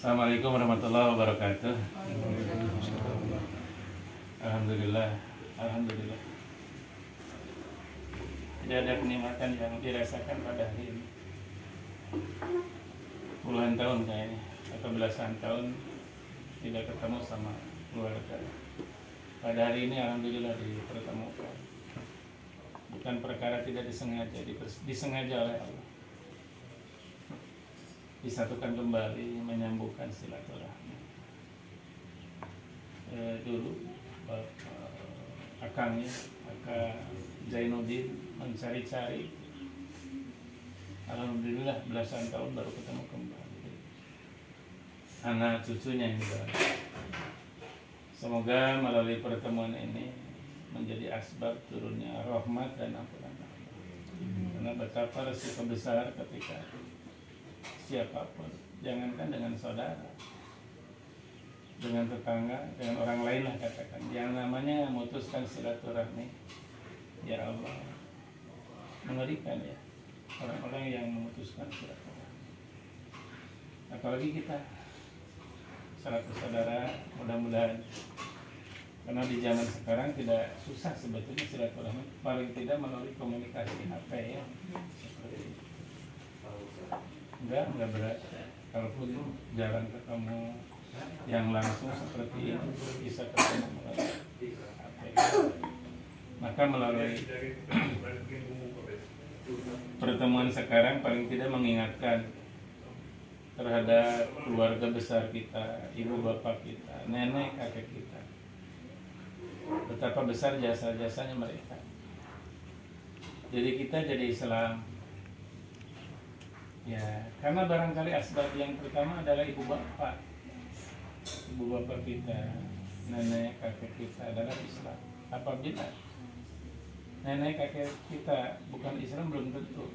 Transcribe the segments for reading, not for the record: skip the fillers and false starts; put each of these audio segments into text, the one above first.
Assalamualaikum warahmatullahi wabarakatuh. Alhamdulillah, alhamdulillah. Tidak ada kenikmatan yang dirasakan pada hari ini. Puluhan tahun kayaknya, atau belasan tahun tidak ketemu sama keluarga. Pada hari ini alhamdulillah dipertemukan. Bukan perkara tidak disengaja, disengaja oleh Allah. Disatukan kembali, menyambungkan silaturahmi. Dulu akangnya, Akang Zainuddin mencari-cari. Alhamdulillah belasan tahun baru ketemu kembali. Anak cucunya yang baru. Semoga melalui pertemuan ini menjadi asbab turunnya rahmat dan ampunan Allah. Karena betapa resiko besar ketika siapapun, jangankan dengan saudara, dengan tetangga, dengan orang lain lah katakan, yang namanya memutuskan silaturahmi, ya Allah, mengerikan ya orang-orang yang memutuskan silaturahmi. Apalagi kita selaku saudara, mudah-mudahan, karena di zaman sekarang tidak susah sebetulnya silaturahmi, paling tidak melalui komunikasi HP ya, seperti itu. Enggak berat. Kalaupun jarang ketemu yang langsung seperti itu, bisa ketemu melalui HP. Maka melalui pertemuan sekarang paling tidak mengingatkan terhadap keluarga besar kita, ibu bapak kita, nenek kakek kita, betapa besar jasa-jasanya mereka. Jadi kita jadi Islam ya, karena barangkali asbab yang pertama adalah ibu bapak kita, nenek kakek kita adalah Islam. Apabila nenek kakek kita bukan Islam belum tentu.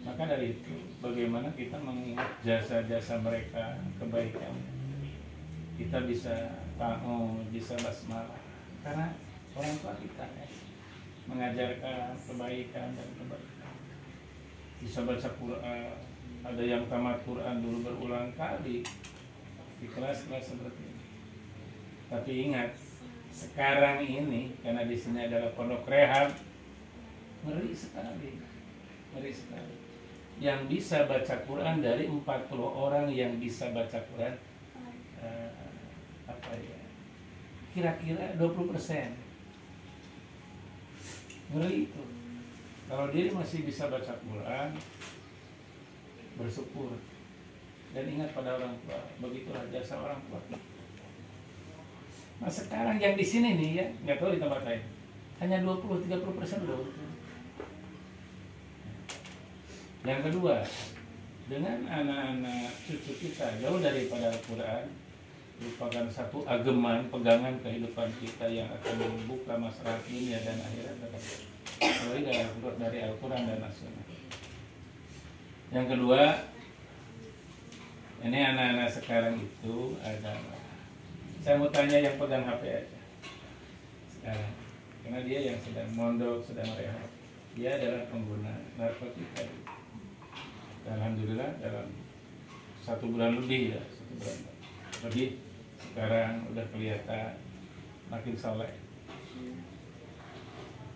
Maka dari itu bagaimana kita mengingat jasa-jasa mereka, kebaikan, kita bisa tahu, bisa basmalah, karena orang tua kita ya, mengajarkan kebaikan dan kebaikan. Bisa baca Quran, ada yang tamat Quran dulu berulang kali di kelas-kelas seperti ini. Tapi ingat, sekarang ini karena di sini adalah pondok rehab, ngeri sekali. Yang bisa baca Quran dari 40 orang yang bisa baca Quran, kira-kira 20%. Ngeri itu. Kalau dia masih bisa baca Quran, bersyukur dan ingat pada orang tua. Begitulah jasa orang tua. Nah sekarang yang di sini nih ya, nggak tahu di tempat lain, hanya 20-30% udah betul. Yang kedua, dengan anak-anak cucu kita jauh daripada Al-Quran, merupakan satu ageman pegangan kehidupan kita yang akan membuka masalah dunia dan akhirat dari Al-Quran dan As-Sunnah. Yang kedua, ini anak-anak sekarang itu adalah, saya mau tanya yang pegang HP aja sekarang, karena dia yang sedang mondok, sedang rehat, dia adalah pengguna narkotika. Alhamdulillah dalam 1 bulan lebih ya, 1 bulan lebih sekarang udah kelihatan makin soleh.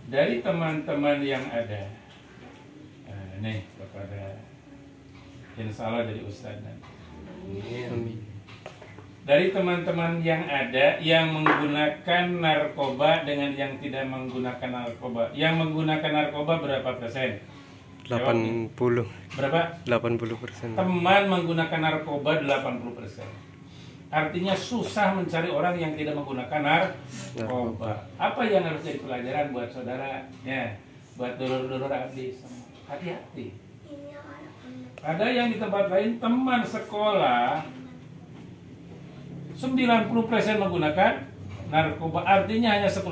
Dari teman-teman yang ada, nih kepada insya Allah jadi ustadz nanti. Dari teman-teman yang ada yang menggunakan narkoba dengan yang tidak menggunakan narkoba, yang menggunakan narkoba berapa persen? 80. Berapa? 80%. Teman menggunakan narkoba 80%. Artinya susah mencari orang yang tidak menggunakan narkoba. Apa yang harus jadi pelajaran buat saudara? Ya, buat dulur-dulur abdi, hati-hati. Ada yang di tempat lain teman sekolah 90% menggunakan narkoba, artinya hanya 10%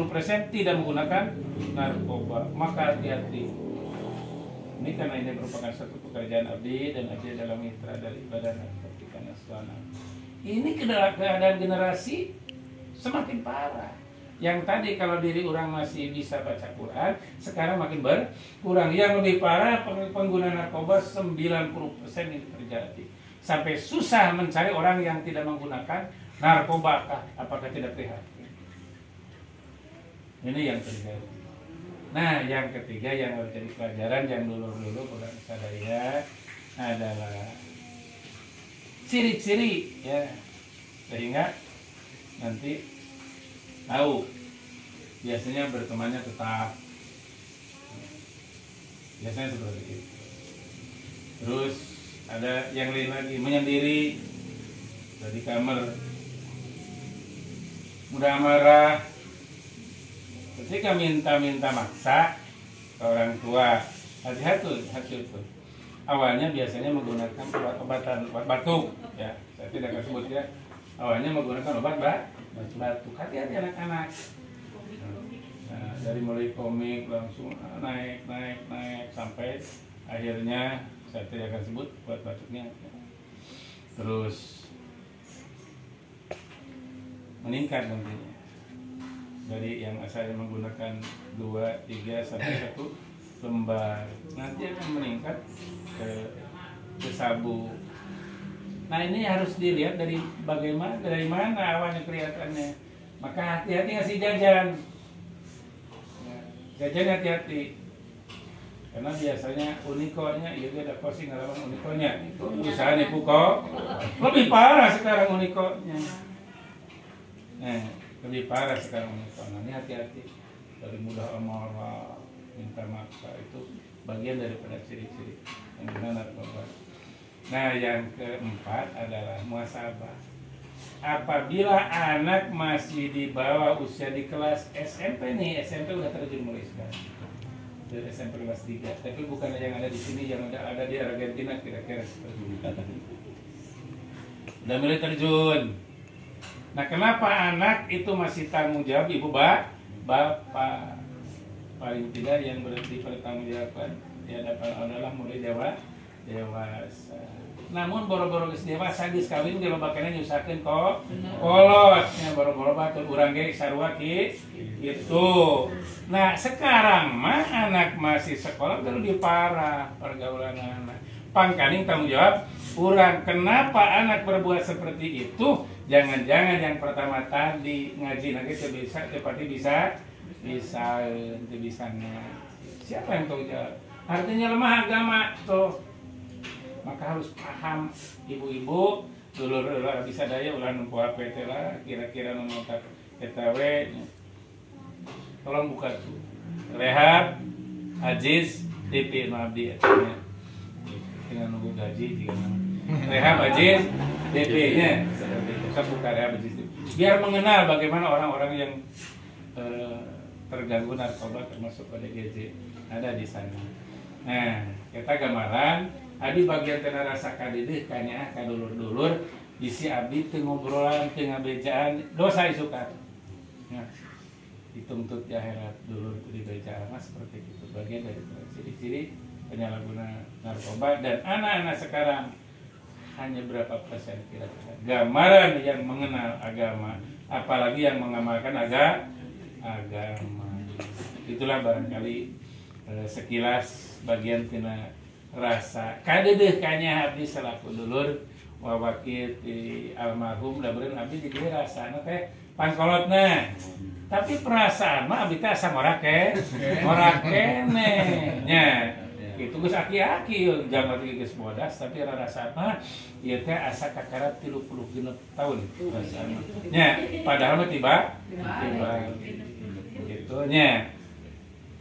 tidak menggunakan narkoba. Maka hati-hati. Ini karena ini merupakan satu pekerjaan abdi dan abdi adalah mitra dari Badan Narkotika Nasional. Ini keadaan generasi semakin parah. Yang tadi kalau diri orang masih bisa baca Quran, sekarang makin berkurang. Yang lebih parah pengguna narkoba 90% ini terjadi. sampai susah mencari orang yang tidak menggunakan narkoba kah? Apakah tidak prihatin? Ini yang terjadi. Nah, yang ketiga yang harus jadi pelajaran yang dulu bukan sadaya adalah ciri-ciri ya, sehingga nanti tahu biasanya bertemannya tetap, biasanya seperti itu. Terus ada yang lain lagi, menyendiri di kamar, mudah marah ketika minta maksa ke orang tua. Hati-hati itu. Awalnya biasanya menggunakan obat batuk, ya. Saya tidak akan sebut ya. Awalnya menggunakan obat batuk. Hati-hati anak-anak. Nah, dari mulai komik langsung naik sampai akhirnya saya tidak akan sebut obat batuknya. Terus meningkat nantinya. Dari yang asalnya menggunakan 2, 3 sampai 1 lembar, nanti akan meningkat ke sabu. Nah, ini harus dilihat dari mana awalnya kelihatannya. Maka hati-hati ngasih jajan. Jajan hati-hati. Karena biasanya unikonya, iya dia ada posting ngalaman unikonya. Usaha nipu kok. Lebih parah sekarang unikonya. Nah, lebih parah sekarang unikonya. Ini hati-hati. Dari mudah amarah, minta maksa, itu bagian daripada ciri-ciri yang benar narkoba. Nah, yang keempat adalah muhasabah. Apabila anak masih di bawah usia di kelas SMP nih, SMP udah terjun mulai sekarang. Dari SMP kelas 3, tapi bukan yang ada di sini, yang ada di Argentina kira-kira seperti itu. Udah mulai terjun. Nah, kenapa anak itu masih tanggung jawab ibu bapak? Paling tidak yang berarti pertanggungjawabkan di hadapan adalah mulai dewasa. Namun boro-boro geus dewasa geus kawin ge lobakeun nyusakeun kok kolot nya boro-boro batur urang ge sarua gitu. Nah, sekarang mah anak masih sekolah udah lebih parah pergaulan anak. Pangkaling tanggung jawab urang. Kenapa anak berbuat seperti itu? Jangan-jangan yang pertama tadi ngaji lagi bisa siapa yang tahu jawab? Artinya lemah agama tuh. Maka harus paham ibu-ibu dulur bisa daya ulah nempuh PT lah kira-kira memontak KTW. Tolong buka tuh Rehab Aziz TV Mabdi artinya dengan nunggu gaji jika Rehab Aziz TV nya seperti itu. Saya buka Rehab Aziz TV biar mengenal bagaimana orang-orang yang terganggu narkoba termasuk ODGJ ada di sana. Nah, kita gambaran Abi bagian tena rasa kadidih kanya kadulur-dulur isi abdi teu ngobrolan teu ngabejaan dosa isukan. Nah, dituntut di akhirat dulur teu dibejaan seperti itu bagian dari ciri-ciri penyalahguna narkoba. Dan anak-anak sekarang hanya berapa persen kira-kira gambaran yang mengenal agama, apalagi yang mengamalkan agama. Itulah barangkali sekilas bagian tina rasa kadedeh kanya abdi selaku dulur wawakil di almarhum da beureun abdi di dieu rasana teh pangkolotna. Tapi perasaan mah abdi teh asa ngorake kene nya. Kitu geus aki-aki jaman geus bodas tapi rasa mah ieu teh asa kakara 36 tahun rasana. Nya padahal mah tiba gitu nya.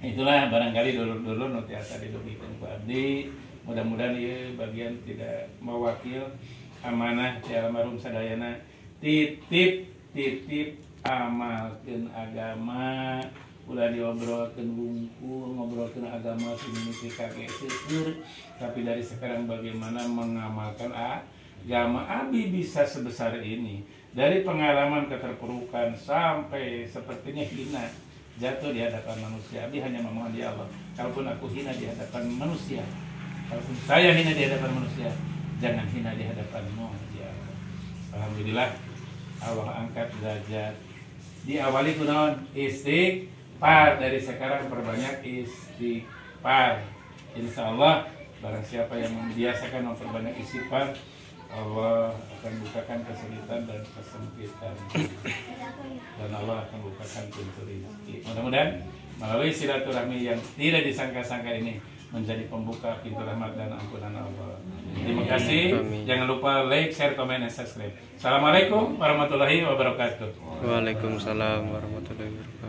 Itulah barangkali dulur-dulur nu tiasa didugikeun ku abdi. Mudah-mudahan ieu bagian tidak mewakil amanah ti almarhum sadayana titip amalkeun agama. Ulah diobrolkeun wungkul, ngobrolkeun agama sedemikian kage seueur, tapi dari sekarang bagaimana mengamalkan agama. Abi bisa sebesar ini dari pengalaman keterpurukan sampai sepertinya hina jatuh di hadapan manusia. Abi hanya memohon di Allah, kalaupun aku hina di hadapan manusia, kalaupun saya hina di hadapan manusia, jangan hina di hadapanmu ya Allah. Alhamdulillah Allah angkat derajat. Diawali kunaon? Istighfar. Dari sekarang perbanyak istighfar. Insya Allah barang siapa yang membiasakan memperbanyak istighfar, Allah akan bukakan kesulitan dan kesempitan, dan Allah akan bukakan pintu rezeki. Mudah-mudahan melalui silaturahmi yang tidak disangka-sangka ini menjadi pembuka pintu rahmat dan ampunan Allah. Terima kasih. Amin. Jangan lupa like, share, komen, dan subscribe. Assalamualaikum warahmatullahi wabarakatuh. Waalaikumsalam warahmatullahi wabarakatuh.